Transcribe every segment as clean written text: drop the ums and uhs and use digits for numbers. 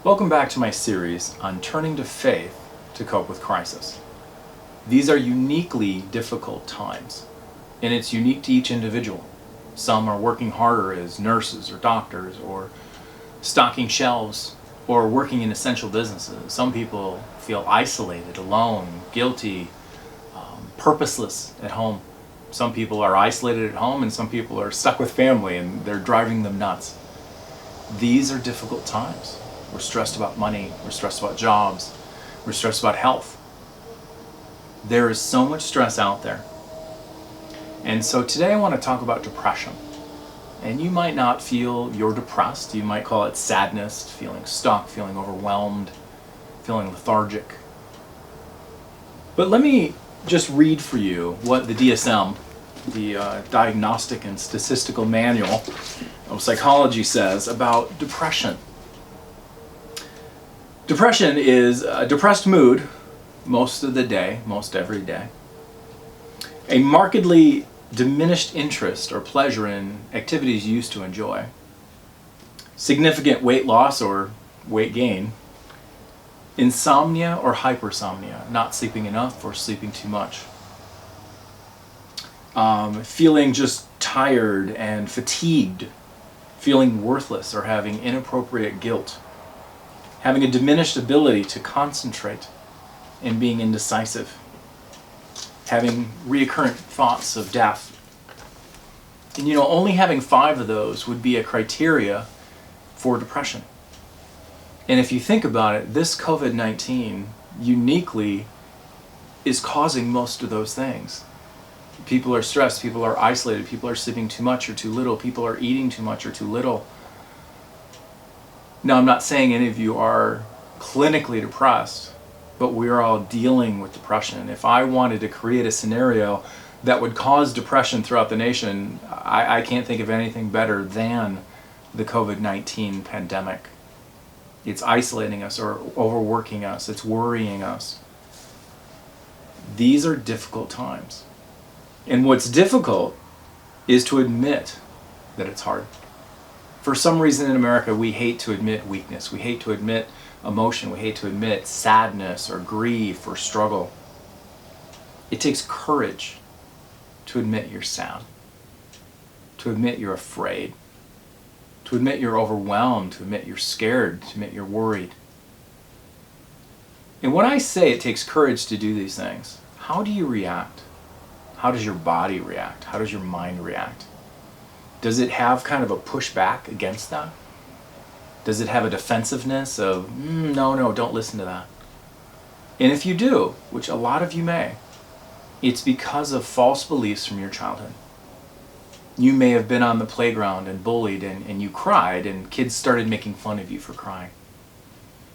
Welcome back to my series on turning to faith to cope with crisis. These are uniquely difficult times, and it's unique to each individual. Some are working harder as nurses or doctors, or stocking shelves, or working in essential businesses. Some people feel isolated, alone, guilty, purposeless at home. Some people are isolated at home, and some people are stuck with family and they're driving them nuts. These are difficult times. We're stressed about money, we're stressed about jobs, we're stressed about health. There is so much stress out there. And so today I want to talk about depression. And you might not feel you're depressed. You might call it sadness, feeling stuck, feeling overwhelmed, feeling lethargic. But let me just read for you what the DSM, the Diagnostic and Statistical Manual of Psychology, says about depression. Depression is a depressed mood most of the day, most every day. A markedly diminished interest or pleasure in activities you used to enjoy. Significant weight loss or weight gain. Insomnia or hypersomnia, not sleeping enough or sleeping too much. Feeling just tired and fatigued. Feeling worthless or having inappropriate guilt. Having a diminished ability to concentrate and being indecisive. Having recurrent thoughts of death. And only having 5 of those would be a criteria for depression. And if you think about it, this COVID-19 uniquely is causing most of those things. People are stressed, people are isolated, people are sleeping too much or too little, people are eating too much or too little. Now, I'm not saying any of you are clinically depressed, but we're all dealing with depression. If I wanted to create a scenario that would cause depression throughout the nation, I can't think of anything better than the COVID-19 pandemic. It's isolating us or overworking us. It's worrying us. These are difficult times. And what's difficult is to admit that it's hard. For some reason in America, we hate to admit weakness. We hate to admit emotion. We hate to admit sadness or grief or struggle. It takes courage to admit you're sad, to admit you're afraid, to admit you're overwhelmed, to admit you're scared, to admit you're worried. And when I say it takes courage to do these things, how do you react? How does your body react? How does your mind react? Does it have kind of a pushback against that? Does it have a defensiveness of, no, don't listen to that? And if you do, which a lot of you may, it's because of false beliefs from your childhood. You may have been on the playground and bullied and you cried and kids started making fun of you for crying.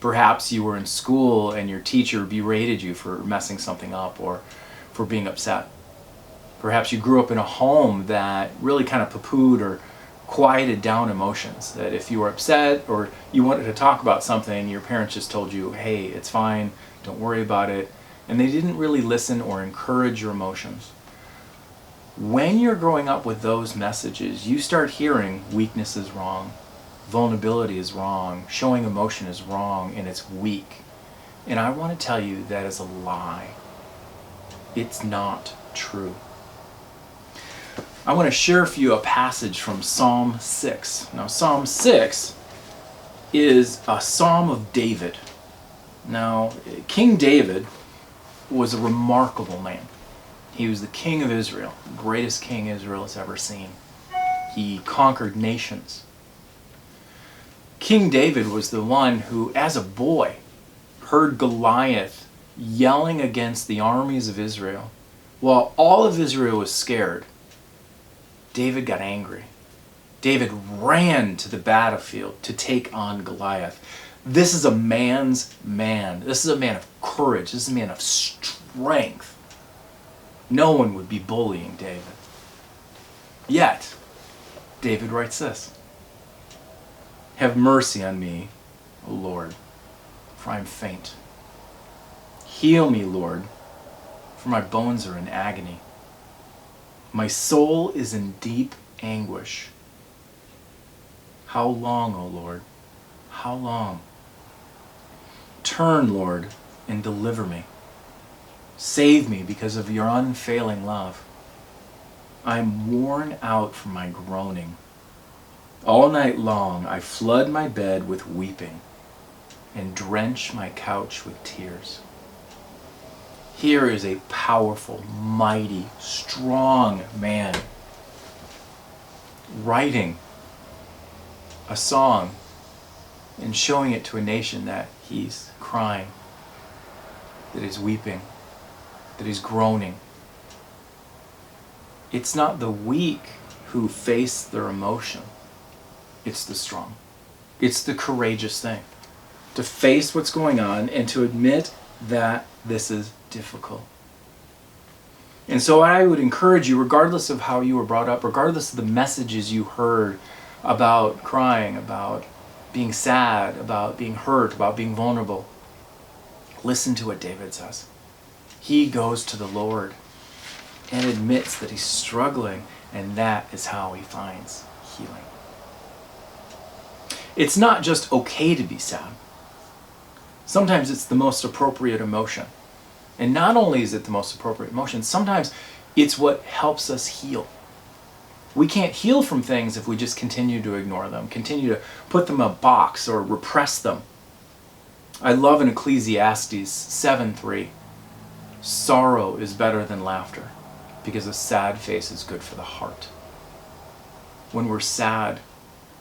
Perhaps you were in school and your teacher berated you for messing something up or for being upset. Perhaps you grew up in a home that really kind of poo-pooed or quieted down emotions. That if you were upset or you wanted to talk about something, your parents just told you, hey, it's fine, don't worry about it. And they didn't really listen or encourage your emotions. When you're growing up with those messages, you start hearing weakness is wrong, vulnerability is wrong, showing emotion is wrong, and it's weak. And I want to tell you that is a lie. It's not true. I want to share for you a passage from Psalm 6. Now, Psalm 6 is a Psalm of David. Now, King David was a remarkable man. He was the king of Israel, the greatest king Israel has ever seen. He conquered nations. King David was the one who, as a boy, heard Goliath yelling against the armies of Israel. While all of Israel was scared, David got angry. David ran to the battlefield to take on Goliath. This is a man's man. This is a man of courage. This is a man of strength. No one would be bullying David. Yet, David writes this: have mercy on me, O Lord, for I am faint. Heal me, Lord, for my bones are in agony. My soul is in deep anguish. How long, O Lord? How long? Turn, Lord, and deliver me. Save me because of your unfailing love. I am worn out from my groaning. All night long I flood my bed with weeping and drench my couch with tears. Here is a powerful, mighty, strong man writing a song and showing it to a nation that he's crying, that he's weeping, that he's groaning. It's not the weak who face their emotion. It's the strong. It's the courageous thing. To face what's going on and to admit that this is difficult. And so I would encourage you, regardless of how you were brought up, regardless of the messages you heard about crying, about being sad, about being hurt, about being vulnerable, listen to what David says. He goes to the Lord and admits that he's struggling, and that is how he finds healing. It's not just okay to be sad. Sometimes it's the most appropriate emotion. And not only is it the most appropriate emotion, sometimes it's what helps us heal. We can't heal from things if we just continue to ignore them, continue to put them in a box or repress them. I love in Ecclesiastes 7:3, sorrow is better than laughter because a sad face is good for the heart. When we're sad,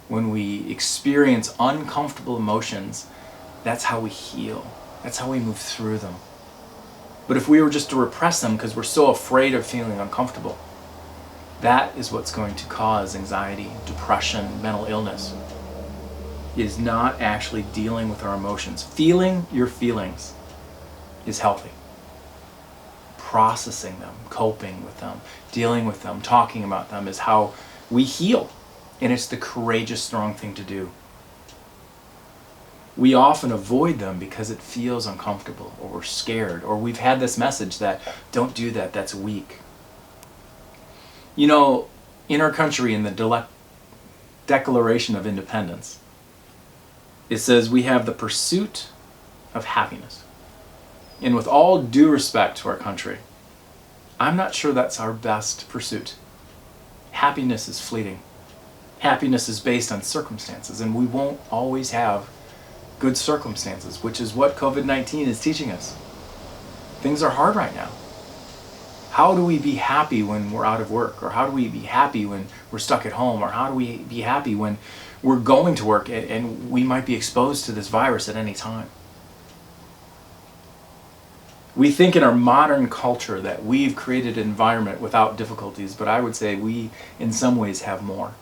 when we experience uncomfortable emotions, that's how we heal. That's how we move through them. But if we were just to repress them because we're so afraid of feeling uncomfortable, that is what's going to cause anxiety, depression, mental illness. It is not actually dealing with our emotions. Feeling your feelings is healthy. Processing them, coping with them, dealing with them, talking about them is how we heal. And it's the courageous, strong thing to do. We often avoid them because it feels uncomfortable, or we're scared, or we've had this message that don't do that, that's weak. You know, in our country, in the Declaration of Independence, it says we have the pursuit of happiness. And with all due respect to our country, I'm not sure that's our best pursuit. Happiness is fleeting. Happiness is based on circumstances, and we won't always have good circumstances, which is what COVID-19 is teaching us. Things are hard right now. How do we be happy when we're out of work? Or how do we be happy when we're stuck at home? Or how do we be happy when we're going to work and we might be exposed to this virus at any time? We think in our modern culture that we've created an environment without difficulties, but I would say we, in some ways, have more.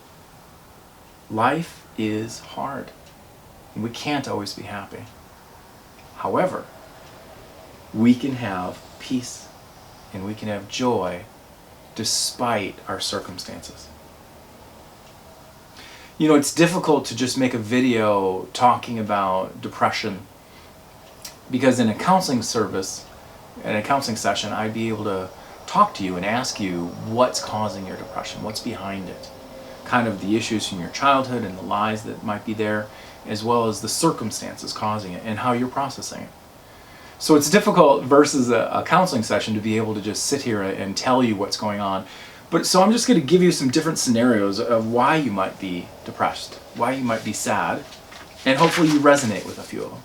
Life is hard, and we can't always be happy. However, we can have peace and we can have joy despite our circumstances. You know, it's difficult to just make a video talking about depression, because in a counseling service, in a counseling session, I'd be able to talk to you and ask you what's causing your depression, what's behind it, kind of the issues from your childhood and the lies that might be there, as well as the circumstances causing it and how you're processing it. So it's difficult versus a counseling session to be able to just sit here and tell you what's going on. But so I'm just going to give you some different scenarios of why you might be depressed, why you might be sad, and hopefully you resonate with a few of them.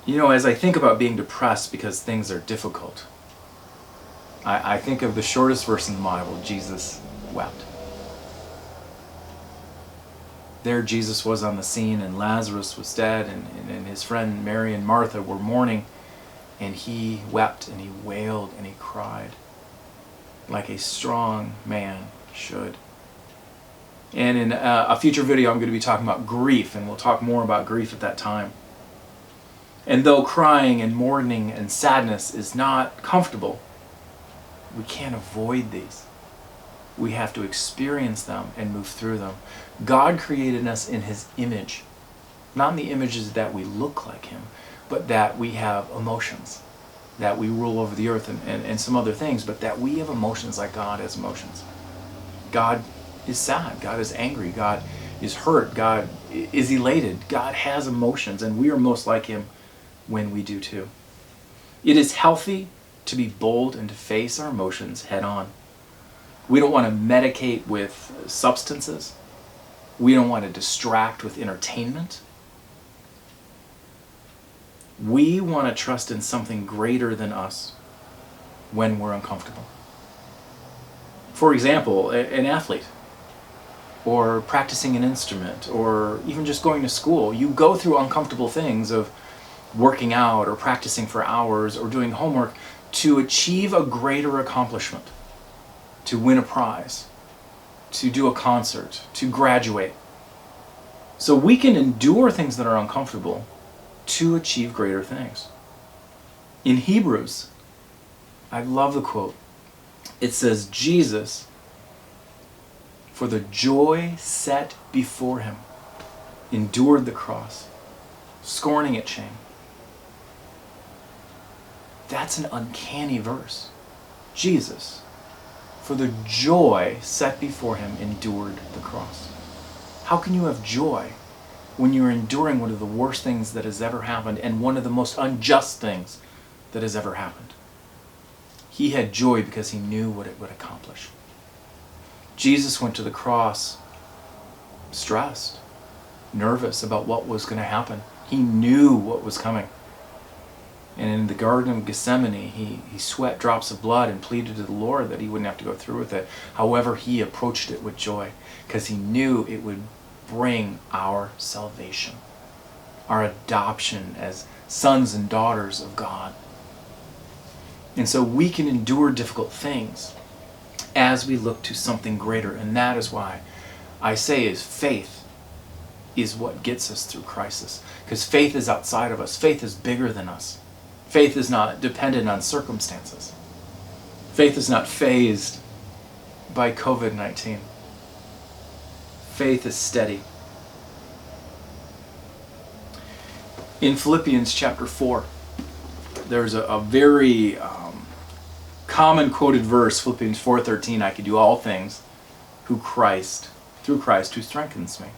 You know, as I think about being depressed because things are difficult, I think of the shortest verse in the Bible, Jesus wept. There Jesus was on the scene, and Lazarus was dead, and his friend Mary and Martha were mourning, and he wept and he wailed and he cried like a strong man should. And in a future video I'm going to be talking about grief, and we'll talk more about grief at that time. And though crying and mourning and sadness is not comfortable, we can't avoid these. We have to experience them and move through them. God created us in His image, not in the images that we look like Him, but that we have emotions, that we rule over the earth and some other things, but that we have emotions like God has emotions. God is sad. God is angry. God is hurt. God is elated. God has emotions, and we are most like him when we do too. It is healthy to be bold and to face our emotions head on. We don't want to medicate with substances. We don't want to distract with entertainment. We want to trust in something greater than us when we're uncomfortable. For example, an athlete, or practicing an instrument, or even just going to school. You go through uncomfortable things of working out or practicing for hours or doing homework to achieve a greater accomplishment, to win a prize, to do a concert, to graduate. So we can endure things that are uncomfortable to achieve greater things. In Hebrews, I love the quote. It says, Jesus, for the joy set before him, endured the cross, scorning its shame. That's an uncanny verse. Jesus, for the joy set before him, endured the cross. How can you have joy when you're enduring one of the worst things that has ever happened and one of the most unjust things that has ever happened? He had joy because he knew what it would accomplish. Jesus went to the cross stressed, nervous about what was going to happen. He knew what was coming. And in the Garden of Gethsemane, he sweat drops of blood and pleaded to the Lord that he wouldn't have to go through with it. However, he approached it with joy because he knew it would bring our salvation, our adoption as sons and daughters of God. And so we can endure difficult things as we look to something greater. And that is why I say is faith is what gets us through crisis. Because faith is outside of us. Faith is bigger than us. Faith is not dependent on circumstances. Faith is not fazed by COVID-19. Faith is steady. In Philippians chapter 4, there's a very common quoted verse, Philippians 4:13, I can do all things through Christ who strengthens me.